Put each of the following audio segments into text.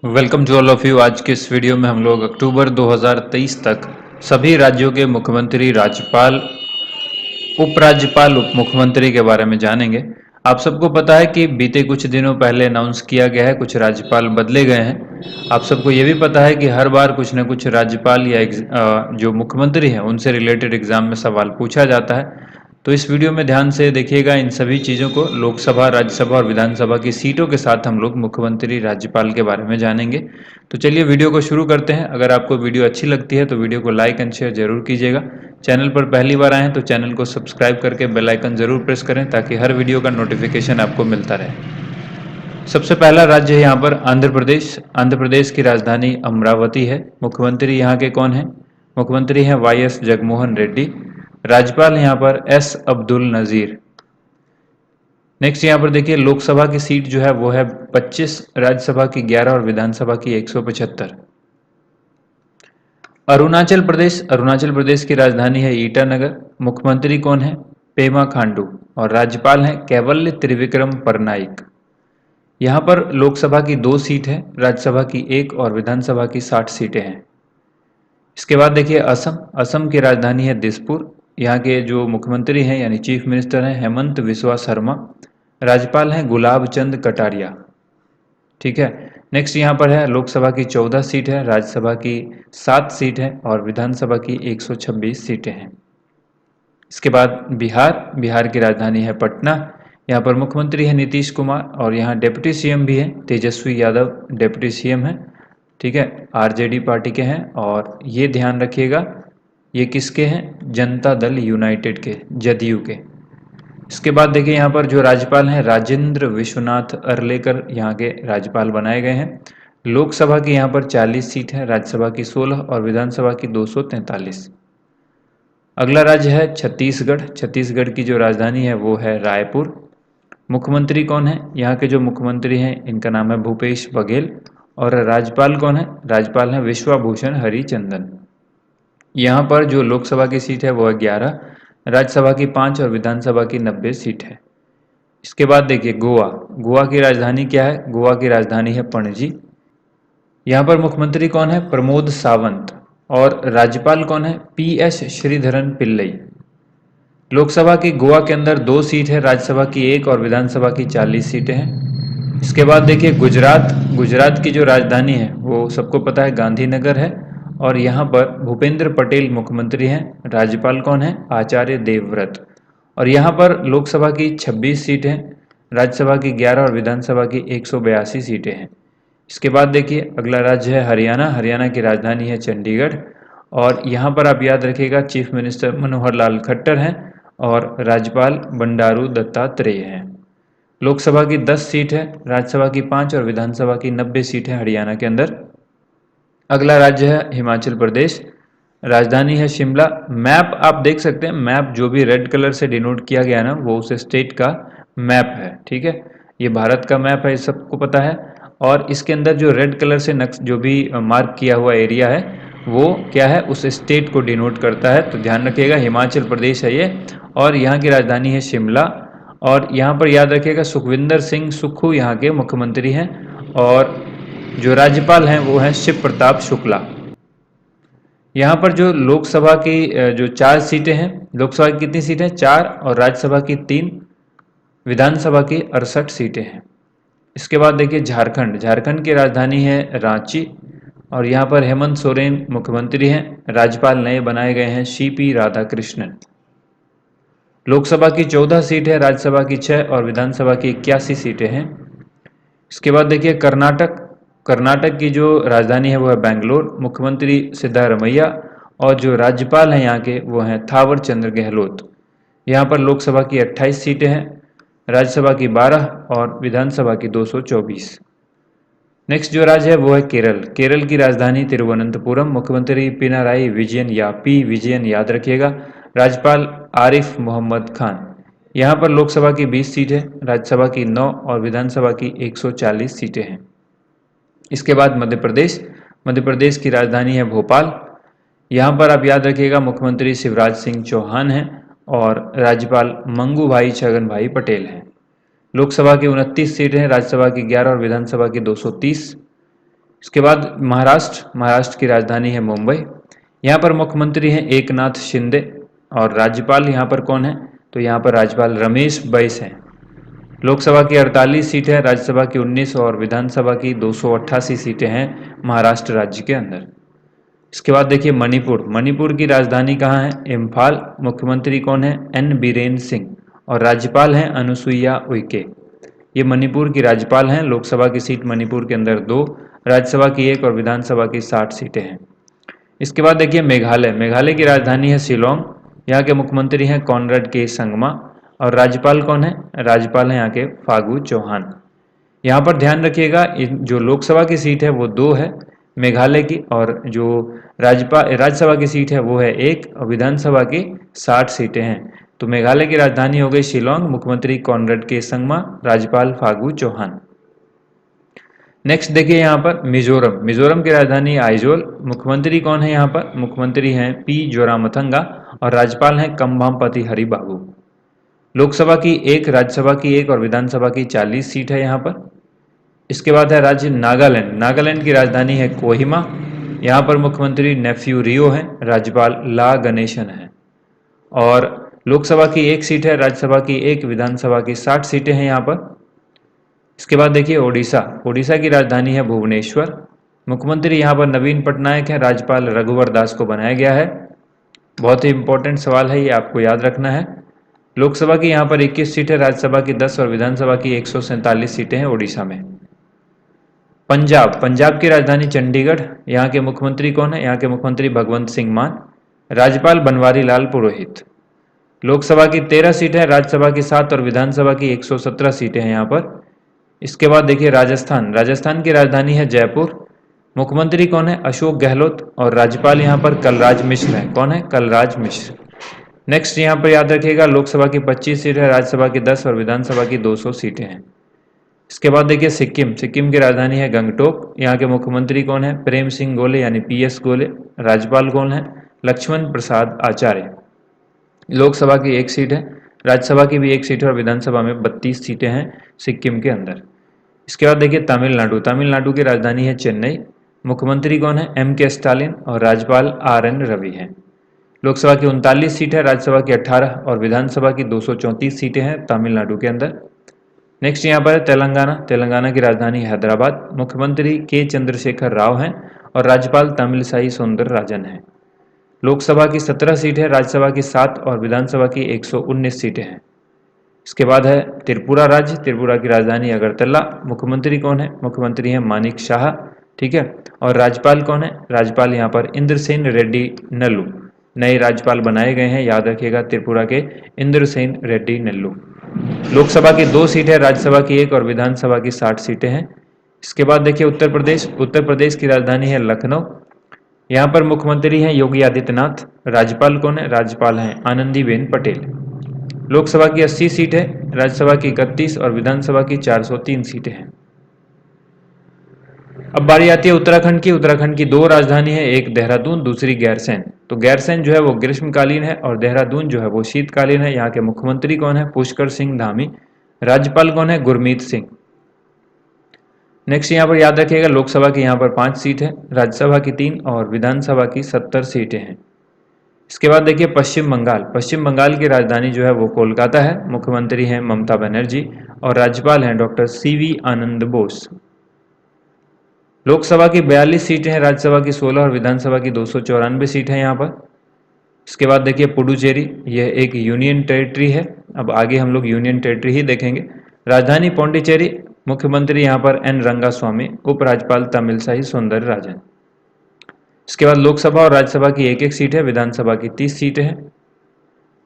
Welcome to all of you. आज के इस वीडियो में हम लोग अक्टूबर 2023 तक सभी राज्यों के मुख्यमंत्री, राज्यपाल, उपराज्यपाल, उप मुख्यमंत्री के बारे में जानेंगे। आप सबको पता है कि बीते कुछ दिनों पहले अनाउंस किया गया है, कुछ राज्यपाल बदले गए हैं। आप सबको ये भी पता है कि हर बार कुछ न कुछ राज्यपाल या जो मुख्यमंत्री हैं उनसे रिलेटेड एग्जाम में सवाल पूछा जाता है। तो इस वीडियो में ध्यान से देखिएगा इन सभी चीज़ों को। लोकसभा, राज्यसभा और विधानसभा की सीटों के साथ हम लोग मुख्यमंत्री, राज्यपाल के बारे में जानेंगे। तो चलिए वीडियो को शुरू करते हैं। अगर आपको वीडियो अच्छी लगती है तो वीडियो को लाइक एंड शेयर जरूर कीजिएगा। चैनल पर पहली बार आए हैं तो चैनल को सब्सक्राइब करके बेल आइकन जरूर प्रेस करें ताकि हर वीडियो का नोटिफिकेशन आपको मिलता रहे। सबसे पहला राज्य है यहाँ पर आंध्र प्रदेश। आंध्र प्रदेश की राजधानी अमरावती है। मुख्यमंत्री यहाँ के कौन है? मुख्यमंत्री हैं वाई एस जगमोहन रेड्डी। राज्यपाल यहाँ पर एस अब्दुल नज़ीर। नेक्स्ट यहाँ पर देखिए लोकसभा की सीट जो है वो है 25, राज्यसभा की 11 और विधानसभा की 175। अरुणाचल प्रदेश की राजधानी है ईटानगर। मुख्यमंत्री कौन है? पेमा खांडू। और राज्यपाल हैं कैवल्य त्रिविक्रम परनाइक। यहाँ पर लोकसभा की 2 सीट है, राज्यसभा की 1 और विधानसभा की 60 सीटें हैं। इसके बाद देखिए असम। असम की राजधानी है दिसपुर। यहाँ के जो मुख्यमंत्री हैं यानी चीफ मिनिस्टर हैं हेमंत बिस्वा शर्मा। राज्यपाल हैं गुलाब चंद कटारिया। ठीक है। नेक्स्ट यहाँ पर है लोकसभा की 14 सीट है, राज्यसभा की 7 सीट है और विधानसभा की 126 सीटें हैं। इसके बाद बिहार की राजधानी है पटना। यहाँ पर मुख्यमंत्री है नीतीश कुमार और यहाँ डिप्टी सीएम भी है तेजस्वी यादव, डिप्टी सीएम है। ठीक है, आरजेडी पार्टी के हैं और ये ध्यान रखिएगा ये किसके हैं? जनता दल यूनाइटेड के, जदयू के। इसके बाद देखिए यहाँ पर जो राज्यपाल हैं राजेंद्र विश्वनाथ अर्लेकर यहाँ के राज्यपाल बनाए गए हैं। लोकसभा की यहाँ पर 40 सीट है, राज्यसभा की 16 और विधानसभा की 243। अगला राज्य है छत्तीसगढ़। छत्तीसगढ़ की जो राजधानी है वो है रायपुर। मुख्यमंत्री कौन है? यहाँ के जो मुख्यमंत्री हैं इनका नाम है भूपेश बघेल। और राज्यपाल कौन है? राज्यपाल हैं विश्वभूषण हरिचंदन। यहाँ पर जो लोकसभा की सीट है वो है 11, राज्यसभा की 5 और विधानसभा की 90 सीट है। इसके बाद देखिए गोवा। गोवा की राजधानी क्या है? गोवा की राजधानी है पणजी। यहाँ पर मुख्यमंत्री कौन है? प्रमोद सावंत। और राज्यपाल कौन है? P S Sreedharan Pillai. लोकसभा की गोवा के अंदर 2 सीट है, राज्यसभा की 1 और विधानसभा की 40 सीटें हैं। इसके बाद देखिए गुजरात। गुजरात की जो राजधानी है वो सबको पता है गांधीनगर है। और यहाँ पर भूपेंद्र पटेल मुख्यमंत्री हैं। राज्यपाल कौन है? आचार्य देवव्रत। और यहाँ पर लोकसभा की 26 सीटें हैं, राज्यसभा की 11 और विधानसभा की 182 सीटें हैं। इसके बाद देखिए अगला राज्य है हरियाणा। हरियाणा की राजधानी है चंडीगढ़। और यहाँ पर आप याद रखिएगा चीफ मिनिस्टर मनोहर लाल खट्टर हैं और राज्यपाल बंडारू दत्तात्रेय हैं। लोकसभा की 10 सीट है, राज्यसभा की 5 और विधानसभा की 90 सीट है हरियाणा के अंदर। अगला राज्य है हिमाचल प्रदेश। राजधानी है शिमला। मैप आप देख सकते हैं, मैप जो भी रेड कलर से डिनोट किया गया ना वो उस स्टेट का मैप है। ठीक है, ये भारत का मैप है, ये सबको पता है। और इसके अंदर जो रेड कलर से नक्श जो भी मार्क किया हुआ एरिया है वो क्या है? उस स्टेट को डिनोट करता है। तो ध्यान रखिएगा हिमाचल प्रदेश है ये और यहाँ की राजधानी है शिमला। और यहाँ पर याद रखिएगा सुखविंदर सिंह सुक्खू यहाँ के मुख्यमंत्री हैं और जो राज्यपाल हैं वो हैं शिव प्रताप शुक्ला। यहाँ पर जो लोकसभा की जो 4 सीटें हैं, लोकसभा की कितनी सीटें? 4 और राज्यसभा की 3, विधानसभा की 68 सीटें हैं। इसके बाद देखिए झारखंड। झारखंड की राजधानी है रांची और यहाँ पर हेमंत सोरेन मुख्यमंत्री हैं। राज्यपाल नए बनाए गए हैं सीपी राधाकृष्णन। लोकसभा की 14 सीट है, राज्यसभा की 6 और विधानसभा की 81 सीटें हैं। इसके बाद देखिए कर्नाटक। कर्नाटक की जो राजधानी है वो है बेंगलोर। मुख्यमंत्री सिद्धारमैया और जो राज्यपाल हैं यहाँ के वो हैं थावर चंद्र गहलोत। यहाँ पर लोकसभा की 28 सीटें हैं, राज्यसभा की 12 और विधानसभा की 224। नेक्स्ट जो राज्य है वो है केरल। केरल की राजधानी तिरुवनंतपुरम। मुख्यमंत्री पिनाराई विजयन या पी विजयन याद रखिएगा। राज्यपाल आरिफ मोहम्मद खान। यहाँ पर लोकसभा की 20 सीट है, राज्यसभा की 9 और विधानसभा की 140 सीटें हैं। इसके बाद मध्य प्रदेश। मध्य प्रदेश की राजधानी है भोपाल। यहाँ पर आप याद रखिएगा मुख्यमंत्री शिवराज सिंह चौहान हैं और राज्यपाल मंगू भाई छगन भाई पटेल हैं। लोकसभा की 29 सीटें हैं, राज्यसभा की 11 और विधानसभा की 230। इसके बाद महाराष्ट्र की राजधानी है मुंबई। यहाँ पर मुख्यमंत्री हैं एकनाथ शिंदे और राज्यपाल यहाँ पर कौन है, तो यहाँ पर राज्यपाल रमेश बैस हैं। लोकसभा की 48 सीटें हैं, राज्यसभा की 19 और विधानसभा की 288 सीटें हैं महाराष्ट्र राज्य के अंदर। इसके बाद देखिए मणिपुर की राजधानी कहाँ है, इम्फाल। मुख्यमंत्री कौन है, एन बीरेन सिंह और राज्यपाल हैं अनुसुईया उइके। ये मणिपुर की राज्यपाल हैं। लोकसभा की सीट मणिपुर के अंदर 2, राज्यसभा की 1 और विधानसभा की 60 सीटें हैं। इसके बाद देखिए मेघालय की राजधानी है शिलोंग। यहाँ के मुख्यमंत्री हैं कॉनरेड के संगमा और राज्यपाल कौन है, राज्यपाल हैं यहाँ के फागू चौहान। यहाँ पर ध्यान रखिएगा जो लोकसभा की सीट है वो 2 है मेघालय की, और जो राज्यसभा की सीट है वो है 1 और विधानसभा की 60 सीटें हैं। तो मेघालय की राजधानी हो गई शिलोंग, मुख्यमंत्री कॉनरेड के संगमा, राज्यपाल फागू चौहान। नेक्स्ट देखिए यहाँ पर मिजोरम की राजधानी आइजोल। मुख्यमंत्री कौन है यहाँ पर, मुख्यमंत्री हैं पी जोरामथंगा और राज्यपाल हैं कम्भामपति हरिबाबू। लोकसभा की 1, राज्यसभा की 1 और विधानसभा की 40 सीट है यहाँ पर। इसके बाद है राज्य नागालैंड की राजधानी है कोहिमा। यहाँ पर मुख्यमंत्री नेफ्यू रियो हैं, राज्यपाल ला गणेशन हैं। और लोकसभा की 1 सीट है, राज्यसभा की 1, विधानसभा की 60 सीटें हैं यहाँ पर। इसके बाद देखिए ओडिशा की राजधानी है भुवनेश्वर। मुख्यमंत्री यहाँ पर नवीन पटनायक है, राज्यपाल रघुवर दास को बनाया गया है। बहुत ही इंपॉर्टेंट सवाल है, ये आपको याद रखना है। लोकसभा की यहाँ पर 21 सीटें, राज्यसभा की 10 और विधानसभा की 147 सीटें हैं ओडिशा में। पंजाब की राजधानी चंडीगढ़। यहाँ के मुख्यमंत्री कौन है, यहाँ के मुख्यमंत्री भगवंत सिंह मान, राज्यपाल बनवारी लाल पुरोहित। लोकसभा की 13 सीटें, राज्यसभा की 7 और विधानसभा की 117 सीटें हैं यहाँ पर। इसके बाद देखिए राजस्थान की राजधानी है जयपुर। मुख्यमंत्री कौन है, अशोक गहलोत और राज्यपाल यहाँ पर कलराज मिश्र हैं। कौन है, कलराज मिश्र। नेक्स्ट यहाँ पर याद रखिएगा लोकसभा की 25 सीटें, राज्यसभा की 10 और विधानसभा की 200 सीटें हैं। इसके बाद देखिए सिक्किम की राजधानी है गंगटोक। यहाँ के मुख्यमंत्री कौन है, प्रेम सिंह गोले यानी PS गोले। राज्यपाल कौन है, लक्ष्मण प्रसाद आचार्य। लोकसभा की 1 सीट है, राज्यसभा की भी 1 सीट है और विधानसभा में 32 सीटें हैं सिक्किम के अंदर। इसके बाद देखिए तमिलनाडु की राजधानी है चेन्नई। मुख्यमंत्री कौन है, MK स्टालिन और राज्यपाल RN रवि हैं। लोकसभा की 39 सीट है, राज्यसभा की 18 और विधानसभा की 234 सीटें हैं तमिलनाडु के अंदर। नेक्स्ट यहाँ पर तेलंगाना की राजधानी हैदराबाद। मुख्यमंत्री के चंद्रशेखर राव हैं और राज्यपाल तमिलसाई सौंदरराजन हैं। लोकसभा की 17 सीट है, राज्यसभा की 7 और विधानसभा की 119 सीटें हैं। इसके बाद है त्रिपुरा की राजधानी अगरतला। मुख्यमंत्री कौन है, मुख्यमंत्री हैं मानिक शाह। ठीक है, और राज्यपाल कौन है, राज्यपाल यहाँ पर इंद्रसेन रेड्डी नल्लू नए राज्यपाल बनाए गए हैं। याद रखिएगा त्रिपुरा के इंद्रसेन रेड्डी नल्लू। लोकसभा की 2 सीट है, राज्यसभा की 1 और विधानसभा की 60 सीटें हैं। इसके बाद देखिए उत्तर प्रदेश की राजधानी है लखनऊ। यहाँ पर मुख्यमंत्री हैं योगी आदित्यनाथ। राज्यपाल कौन है, राज्यपाल हैं आनंदीबेन पटेल। लोकसभा की 80 सीट है, राज्यसभा की 31 और विधानसभा की 403 सीटें हैं। अब बारी आती है उत्तराखंड की 2 राजधानी है, एक देहरादून दूसरी गैरसैंण। तो गैरसैंण जो है वो ग्रीष्मकालीन है और देहरादून जो है वो शीतकालीन है। यहाँ के मुख्यमंत्री कौन है, पुष्कर सिंह धामी। राज्यपाल कौन है, गुरमीत सिंह। नेक्स्ट यहाँ पर याद रखिएगा लोकसभा की यहाँ पर 5 सीट है, राज्यसभा की 3 और विधानसभा की 70 सीटें हैं। इसके बाद देखिए पश्चिम बंगाल की राजधानी जो है वो कोलकाता है। मुख्यमंत्री हैं ममता बनर्जी और राज्यपाल हैं डॉक्टर CV आनंद बोस। लोकसभा की 42 सीटें हैं, राज्यसभा की 16 और विधानसभा की 294 सीट है यहाँ पर। इसके बाद देखिए पुडुचेरी, यह एक यूनियन टेरिटरी है। अब आगे हम लोग यूनियन टेरिटरी ही देखेंगे। राजधानी पौंडीचेरी, मुख्यमंत्री यहाँ पर N रंगास्वामी, उपराज्यपाल तमिलसाई सौंदरराजन। इसके बाद लोकसभा और राज्यसभा की 1-1 सीट है, विधानसभा की 30 सीटें हैं।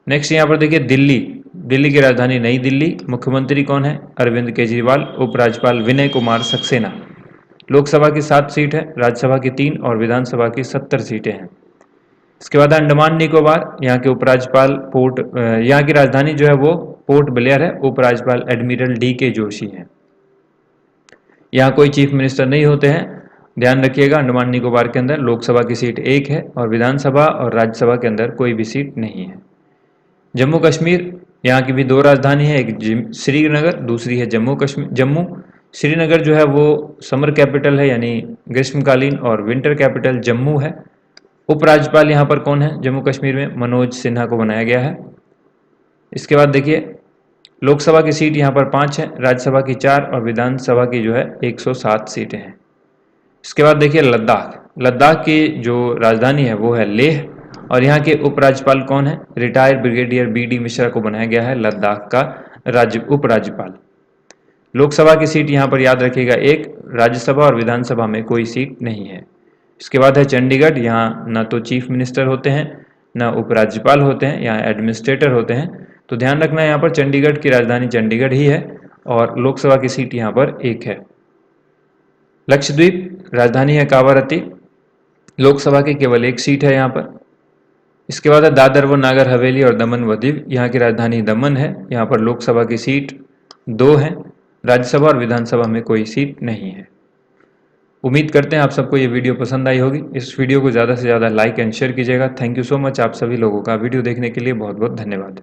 नेक्स्ट यहाँ पर देखिए दिल्ली की राजधानी नई दिल्ली। मुख्यमंत्री कौन है, अरविंद केजरीवाल। उपराज्यपाल विनय कुमार सक्सेना। लोकसभा की 7 सीट है, राज्यसभा की 3 और विधानसभा की 70 सीटें हैं। इसके बाद अंडमान निकोबार, यहाँ के उपराज्यपाल यहाँ की राजधानी जो है वो पोर्ट ब्लेयर है। उपराज्यपाल एडमिरल DK जोशी हैं। यहाँ कोई चीफ मिनिस्टर नहीं होते हैं, ध्यान रखिएगा। अंडमान निकोबार के अंदर लोकसभा की सीट 1 है और विधानसभा और राज्यसभा के अंदर कोई भी सीट नहीं है। जम्मू कश्मीर, यहाँ की भी 2 राजधानी है, एक श्रीनगर दूसरी है जम्मू। श्रीनगर जो है वो समर कैपिटल है यानी ग्रीष्मकालीन, और विंटर कैपिटल जम्मू है। उपराज्यपाल यहाँ पर कौन है जम्मू कश्मीर में? मनोज सिन्हा को बनाया गया है। इसके बाद देखिए, लोकसभा की सीट यहाँ पर 5 है, राज्यसभा की 4 और विधानसभा की जो है 107 सीटें हैं। इसके बाद देखिए लद्दाख। लद्दाख की जो राजधानी है वो है लेह, और यहाँ के उपराज्यपाल कौन है? Retired brigadier BD. मिश्रा को बनाया गया है लद्दाख का उपराज्यपाल। लोकसभा की सीट यहाँ पर याद रखिएगा 1, राज्यसभा और विधानसभा में कोई सीट नहीं है। इसके बाद है चंडीगढ़। यहाँ न तो चीफ मिनिस्टर होते हैं, न उपराज्यपाल होते हैं, यहाँ एडमिनिस्ट्रेटर होते हैं। तो ध्यान रखना, यहाँ पर चंडीगढ़ की राजधानी चंडीगढ़ ही है, और लोकसभा की सीट यहाँ पर 1 है। लक्षद्वीप, राजधानी है कावारत्ती, लोकसभा की केवल 1 सीट है यहाँ पर। इसके बाद है दादर व नागर हवेली और दमन व दीव। यहाँ की राजधानी दमन है, यहाँ पर लोकसभा की सीट 2 है, राज्यसभा और विधानसभा में कोई सीट नहीं है। उम्मीद करते हैं आप सबको ये वीडियो पसंद आई होगी। इस वीडियो को ज़्यादा से ज़्यादा लाइक एंड शेयर कीजिएगा। थैंक यू सो मच, आप सभी लोगों का वीडियो देखने के लिए बहुत बहुत धन्यवाद।